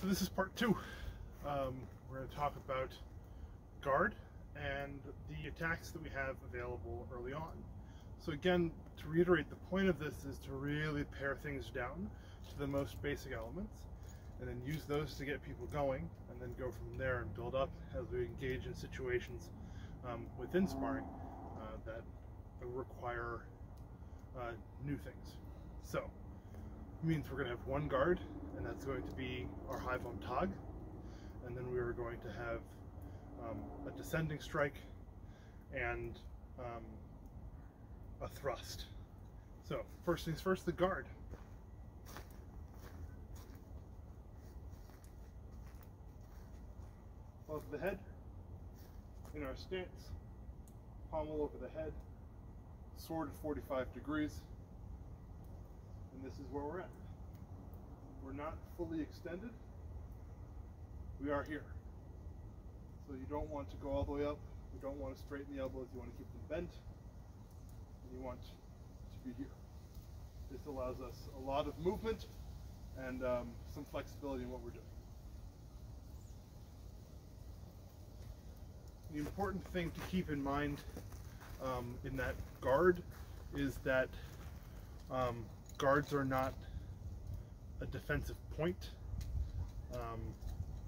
So this is part two. We're going to talk about guard and the attacks that we have available early on. So again, to reiterate, the point of this is to really pare things down to the most basic elements and then use those to get people going, and then go from there and build up as we engage in situations within sparring that require new things. So it means we're going to have one guard, and that's going to be our high vom tag, and then we are going to have a descending strike and a thrust. So first things first, the guard. Above the head, in our stance, pommel over the head, sword at 45 degrees, and this is where we're at. We're not fully extended, we are here. So you don't want to go all the way up, you don't want to straighten the elbows, you want to keep them bent, and you want to be here. This allows us a lot of movement and some flexibility in what we're doing. The important thing to keep in mind in that guard is that guards are not a defensive point.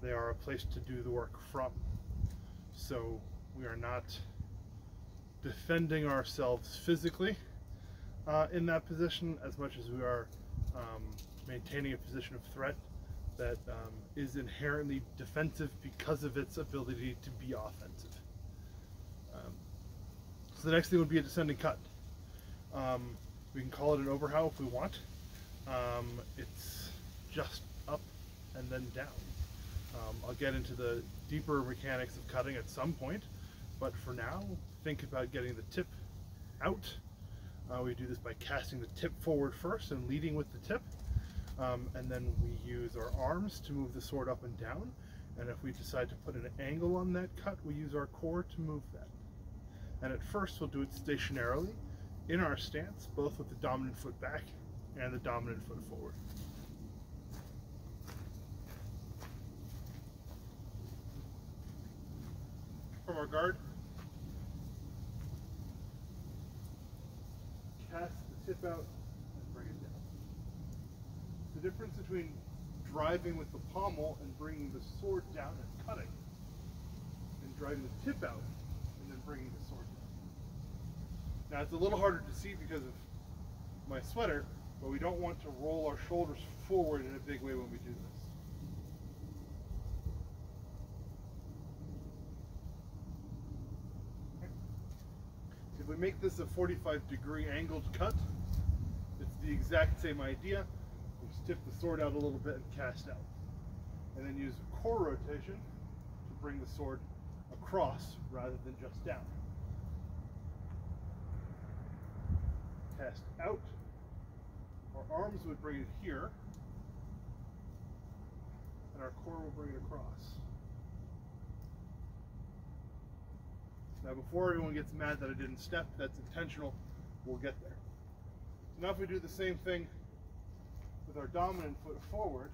They are a place to do the work from. So we are not defending ourselves physically in that position as much as we are maintaining a position of threat that is inherently defensive because of its ability to be offensive. So the next thing would be a descending cut. We can call it an overhow if we want. It's just up and then down. I'll get into the deeper mechanics of cutting at some point, but for now, think about getting the tip out. We do this by casting the tip forward first and leading with the tip. And then we use our arms to move the sword up and down, and if we decide to put an angle on that cut, we use our core to move that. And at first we'll do it stationarily in our stance, both with the dominant foot back and the dominant foot forward. From our guard, cast the tip out and bring it down. The difference between driving with the pommel and bringing the sword down and cutting, and driving the tip out and then bringing the sword down. Now it's a little harder to see because of my sweater, but we don't want to roll our shoulders forward in a big way when we do this. Okay. If we make this a 45-degree angled cut, it's the exact same idea. Just tip the sword out a little bit and cast out. And then use core rotation to bring the sword across rather than just down. Cast out. Our arms would bring it here, and our core will bring it across. Now before everyone gets mad that I didn't step, that's intentional, we'll get there. So now if we do the same thing with our dominant foot forward,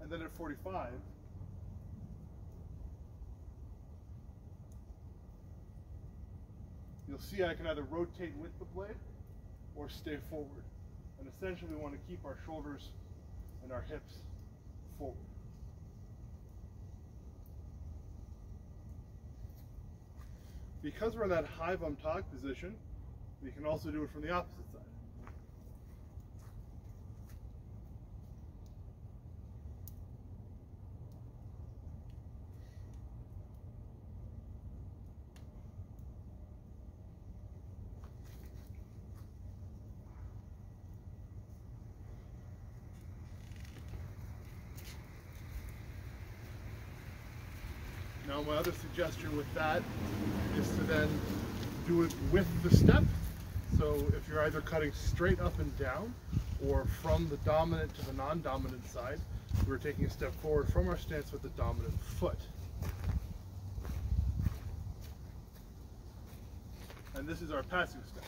and then at 45, you'll see I can either rotate with the blade or stay forward. And essentially we want to keep our shoulders and our hips forward. Because we're in that high vom tag position, we can also do it from the opposite side. Now my other suggestion with that is to then do it with the step. So if you're either cutting straight up and down or from the dominant to the non-dominant side, we're taking a step forward from our stance with the dominant foot. and this is our passing step.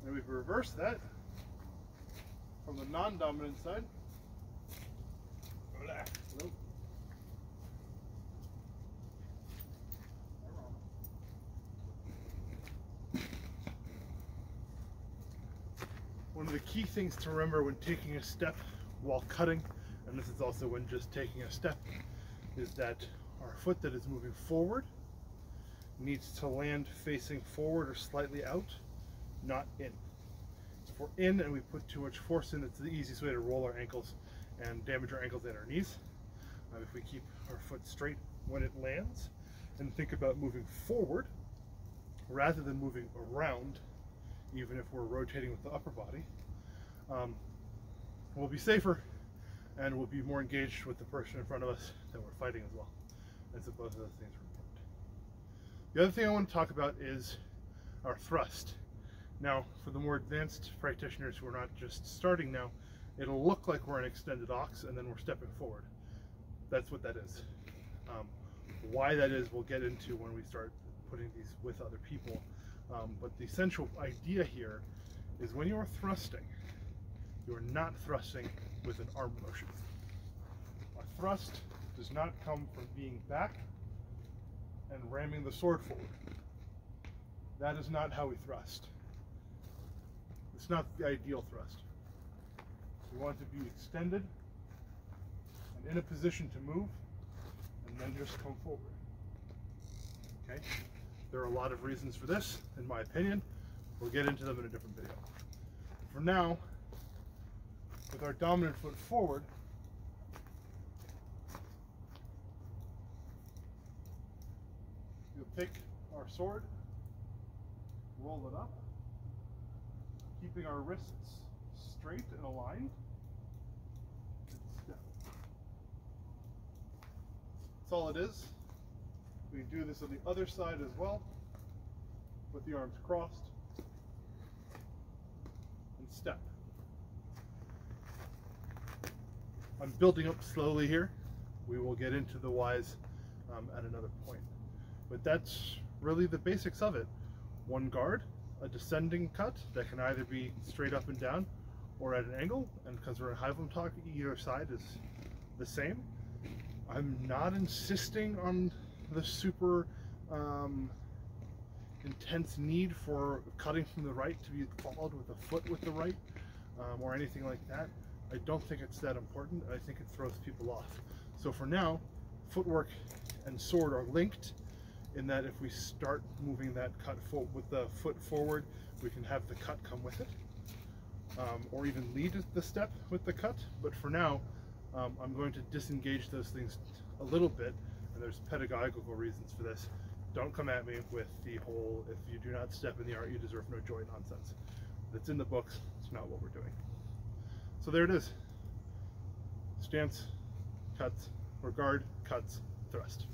And we reverse that from the non-dominant side. Nope. One of the key things to remember when taking a step while cutting, and this is also when just taking a step, is that our foot that is moving forward needs to land facing forward or slightly out, not in. If we're in and we put too much force in, it's the easiest way to roll our ankles and damage our ankles and our knees. If we keep our foot straight when it lands and think about moving forward rather than moving around, even if we're rotating with the upper body, we'll be safer and we'll be more engaged with the person in front of us that we're fighting as well. And so both of those things are important. The other thing I want to talk about is our thrust. Now, for the more advanced practitioners who are not just starting now, it'll look like we're an extended ox and then we're stepping forward. That's what that is. Why that is, we'll get into when we start putting these with other people. But the essential idea here is when you're thrusting, you're not thrusting with an arm motion. A thrust does not come from being back and ramming the sword forward. That is not how we thrust. It's not the ideal thrust. We want to be extended and in a position to move, and then just come forward. Okay? There are a lot of reasons for this, in my opinion. We'll get into them in a different video. For now, with our dominant foot forward, we'll take our sword, roll it up, keeping our wrists straight and aligned, and step. That's all it is. We can do this on the other side as well, with the arms crossed, and step. I'm building up slowly here. We will get into the whys at another point. But that's really the basics of it. One guard, a descending cut that can either be straight up and down or at an angle, and because we're in Haivum-talk, either side is the same. I'm not insisting on the super intense need for cutting from the right to be followed with a foot with the right or anything like that. I don't think it's that important. I think it throws people off. So for now, footwork and sword are linked in that if we start moving that cut with the foot forward, we can have the cut come with it, or even lead the step with the cut. But for now, I'm going to disengage those things a little bit, and there's pedagogical reasons for this. Don't come at me with the whole, if you do not step in the art, you deserve no joy nonsense. It's in the books, it's not what we're doing. So there it is. Stance, cuts, or guard, cuts, thrust.